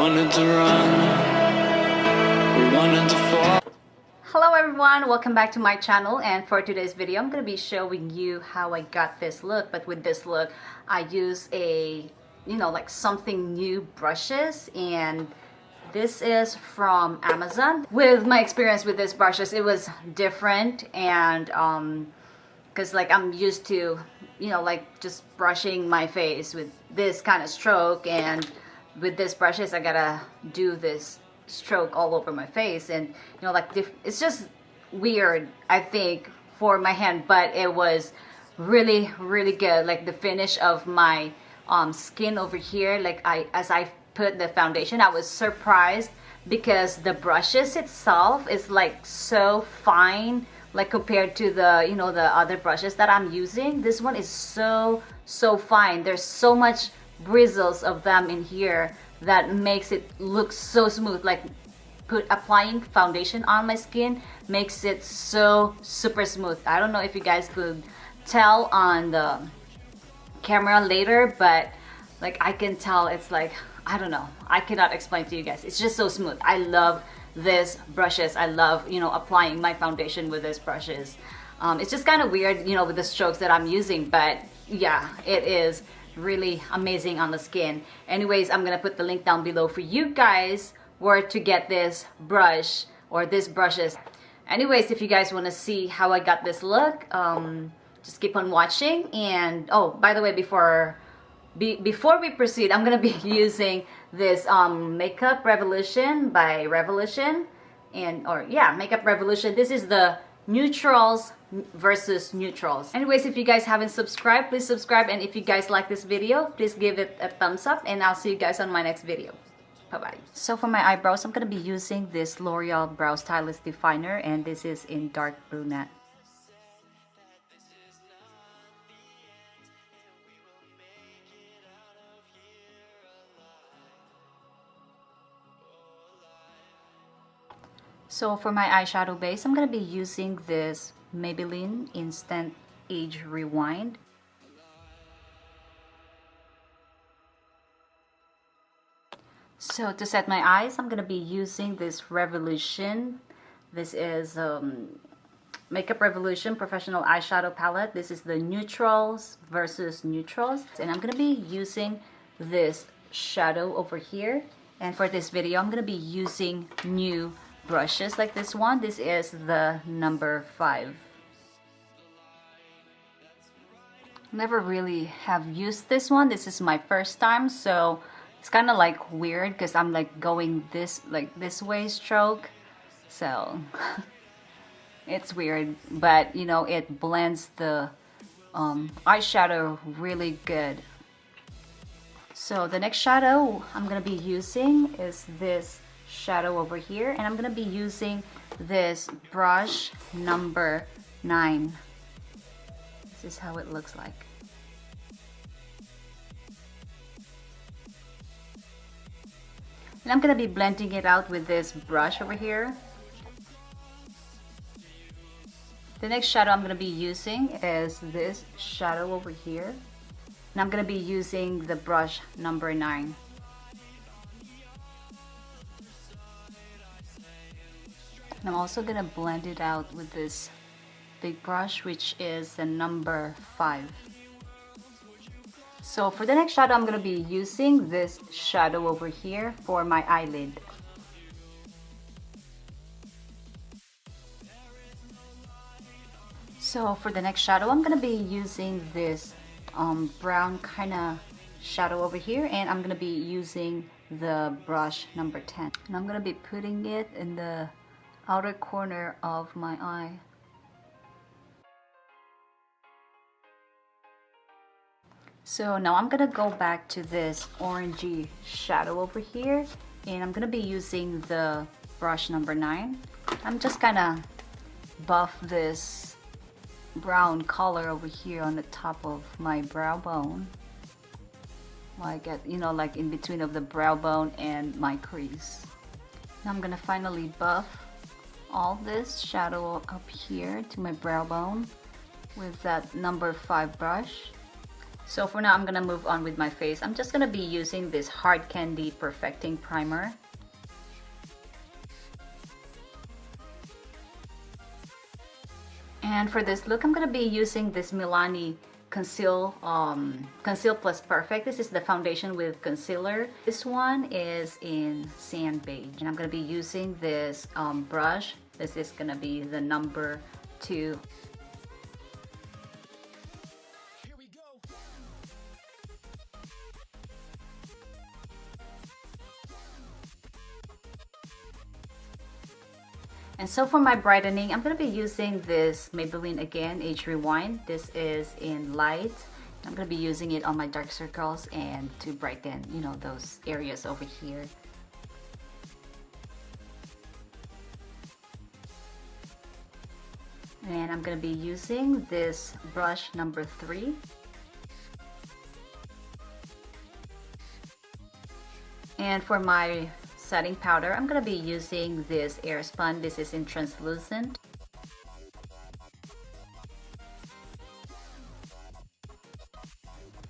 wanted to run, we wanted to fall. Hello everyone, welcome back to my channel, and for today's video I'm going to be showing you how I got this look. But with this look I use a like something new brushes, and this is from Amazon. With my experience with these brushes, it was different, and because like I'm used to like just brushing my face with this kind of stroke, and with these brushes I gotta do this stroke all over my face, and like it's just weird I think for my hand, but it was really good. Like the finish of my skin over here, like as I put the foundation, I was surprised because the brushes itself is like so fine, like compared to the the other brushes that I'm using. This one is so fine. There's so much bristles of them in here that makes it look so smooth. Like applying foundation on my skin makes it so super smooth. I don't know if you guys could tell on the camera later, but like I can tell it's like, I don't know, I cannot explain to you guys. It's just so smooth. I love these brushes. I love applying my foundation with these brushes. It's just kind of weird with the strokes that I'm using, but yeah, it is really amazing on the skin. Anyways, I'm gonna put the link down below for you guys where to get this brush or these brushes. Anyways, if you guys want to see how I got this look, just keep on watching. And oh, by the way, before we proceed, I'm gonna be using this Makeup Revolution by Revolution, Makeup Revolution. This is the neutrals versus neutrals. Anyways, if you guys haven't subscribed, please subscribe, and if you guys like this video, please give it a thumbs up, and I'll see you guys on my next video. Bye bye. So for my eyebrows, I'm gonna be using this L'Oreal Brow Stylist Definer, and this is in dark brunette. So for my eyeshadow base, I'm going to be using this Maybelline Instant Age Rewind. So to set my eyes, I'm going to be using this Revolution. This is Makeup Revolution Professional Eyeshadow Palette. This is the neutrals versus neutrals. And I'm going to be using this shadow over here. And for this video, I'm going to be using new brushes like this one. This is the number 5. Never really have used this one. This is my first time, so it's kind of like weird because I'm like going this way stroke, so it's weird, but it blends the eyeshadow really good. So the next shadow I'm gonna be using is this shadow over here, and I'm gonna be using this brush number 9. This is how it looks like. And I'm gonna be blending it out with this brush over here. The next shadow I'm gonna be using is this shadow over here, and I'm gonna be using the brush number 9. And I'm also gonna blend it out with this big brush, which is the number 5. So for the next shadow, I'm gonna be using this shadow over here for my eyelid. So for the next shadow, I'm gonna be using this brown kind of shadow over here, and I'm gonna be using the brush number 10. And I'm gonna be putting it in the outer corner of my eye. So now I'm gonna go back to this orangey shadow over here, and I'm gonna be using the brush number 9. I'm just gonna buff this brown color over here on the top of my brow bone, like at like in between of the brow bone and my crease. Now I'm gonna finally buff all this shadow up here to my brow bone with that number 5 brush. So for now, I'm gonna move on with my face. I'm just gonna be using this Hard Candy Perfecting Primer. And for this look, I'm gonna be using this Milani Conceal Plus Perfect. This is the foundation with concealer. This one is in Sand Beige. And I'm gonna be using this brush. This is gonna be the number 2. And so for my brightening, I'm going to be using this Maybelline Again Age Rewind. This is in light. I'm going to be using it on my dark circles and to brighten, you know, those areas over here. And I'm going to be using this brush number 3. And for my setting powder, I'm going to be using this Airspun. This is in translucent.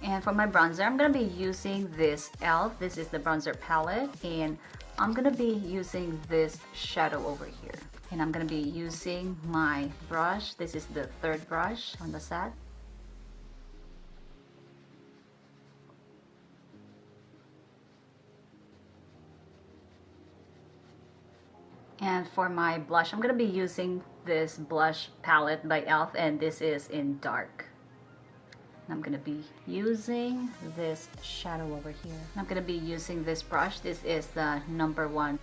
And for my bronzer, I'm going to be using this e.l.f. This is the bronzer palette, and I'm going to be using this shadow over here. And I'm going to be using my brush. This is the 3rd brush on the set. And for my blush, I'm going to be using this blush palette by e.l.f. and this is in dark. I'm going to be using this shadow over here. I'm going to be using this brush. This is the number 1.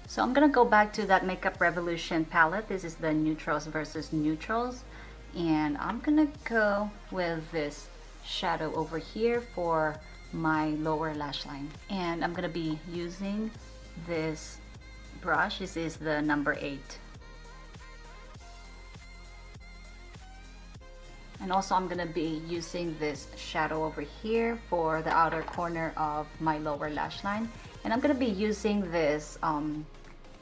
So I'm going to go back to that Makeup Revolution palette. This is the Neutrals versus Neutrals. And I'm going to go with this shadow over here for my lower lash line. And I'm going to be using this brush. This is the number 8. And also I'm going to be using this shadow over here for the outer corner of my lower lash line. And I'm going to be using this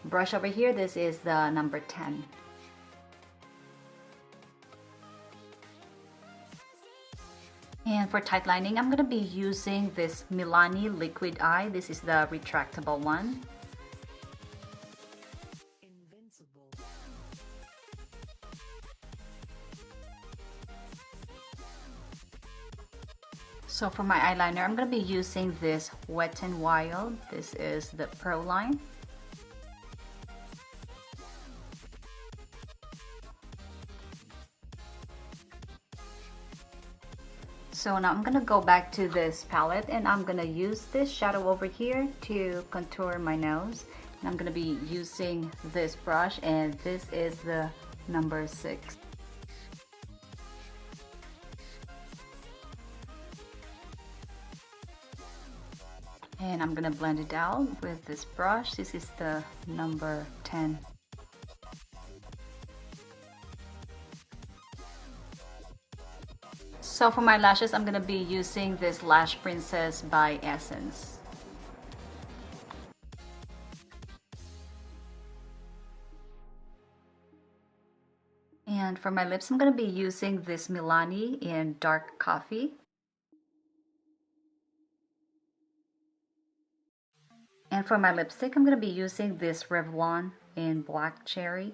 brush over here. This is the number 10. And for tight lining, I'm going to be using this Milani Liquid Eye. This is the retractable one. So for my eyeliner, I'm going to be using this Wet n Wild. This is the Pro line. So now I'm going to go back to this palette and I'm going to use this shadow over here to contour my nose. And I'm going to be using this brush, and this is the number 6. And I'm going to blend it out with this brush. This is the number 10. So for my lashes, I'm going to be using this Lash Princess by Essence. And for my lips, I'm going to be using this Milani in Dark Coffee. And for my lipstick, I'm going to be using this Revlon in Black Cherry.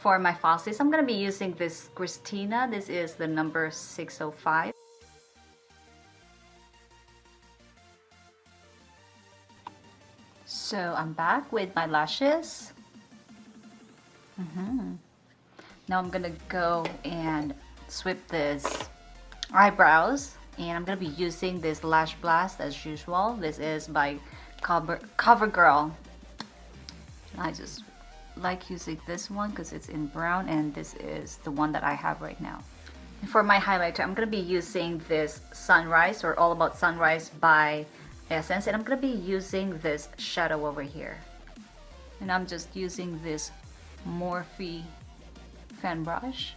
For my falsies, I'm going to be using this Christina. This is the number 605. So I'm back with my lashes. Now I'm going to go and sweep this eyebrows. And I'm going to be using this Lash Blast as usual. This is by CoverGirl. I just like using this one because it's in brown, and this is the one that I have right now. And for my highlighter, I'm going to be using this Sunrise, or All About Sunrise by Essence, and I'm going to be using this shadow over here. And I'm just using this Morphe fan brush.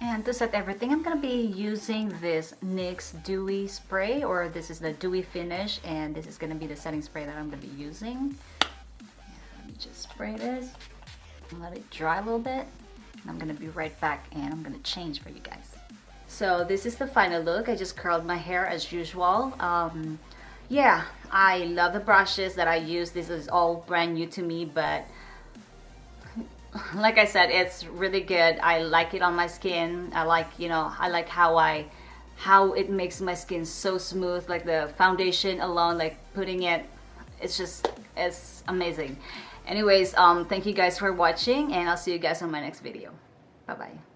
And to set everything, I'm gonna be using this NYX Dewy Spray, or this is the Dewy Finish, and this is gonna be the setting spray that I'm gonna be using. Let me just spray this and let it dry a little bit. And I'm gonna be right back and I'm gonna change for you guys. So this is the final look. I just curled my hair as usual. Yeah, I love the brushes that I use. This is all brand new to me, but like I said, it's really good. I like it on my skin. I like, you know, I like how it makes my skin so smooth. Like the foundation alone, like putting it, it's amazing. Anyways, thank you guys for watching, and I'll see you guys on my next video. Bye bye.